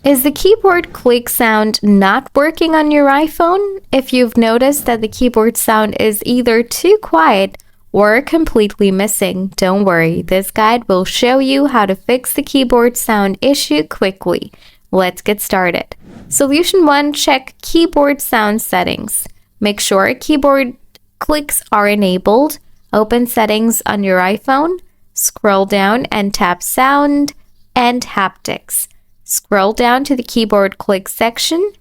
Is the keyboard click sound not working on your iPhone? If you've noticed that the keyboard sound is either too quiet or completely missing, don't worry, this guide will show you how to fix the keyboard sound issue quickly. Let's get started. Solution 1, check keyboard sound settings. Make sure keyboard clicks are enabled. Open settings on your iPhone, scroll down and tap sound and haptics. Scroll down to the keyboard click section.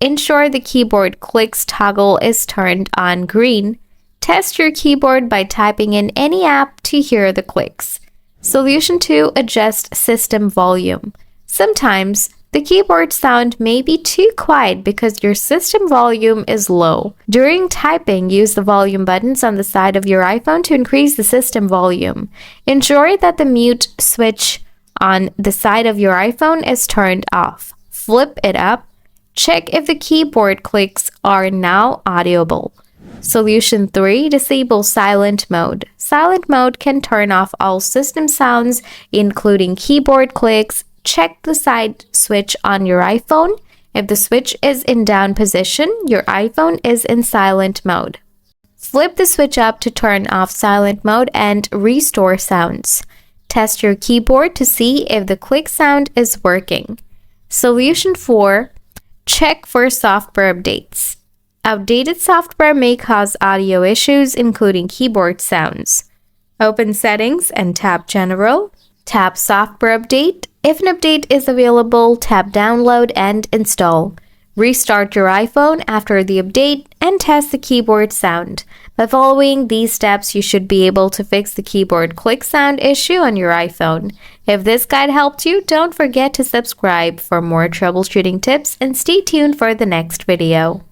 Ensure the keyboard clicks toggle is turned on green. Test your keyboard by typing in any app to hear the clicks. Solution 2, adjust system volume. Sometimes the keyboard sound may be too quiet because your system volume is low. During typing, use the volume buttons on the side of your iPhone to increase the system volume. Ensure that the mute switch on the side of your iPhone is turned off. Flip it up. Check if the keyboard clicks are now audible. Solution 3, disable silent mode. Silent mode can turn off all system sounds, including keyboard clicks. Check the side switch on your iPhone. If the switch is in down position, your iPhone is in silent mode. Flip the switch up to turn off silent mode and restore sounds. Test your keyboard to see if the click sound is working. Solution 4, check for software updates. Outdated software may cause audio issues, including keyboard sounds. Open Settings and tap General. Tap Software Update. If an update is available, tap Download and Install. Restart your iPhone after the update and test the keyboard sound. By following these steps, you should be able to fix the keyboard click sound issue on your iPhone. If this guide helped you, don't forget to subscribe for more troubleshooting tips and stay tuned for the next video.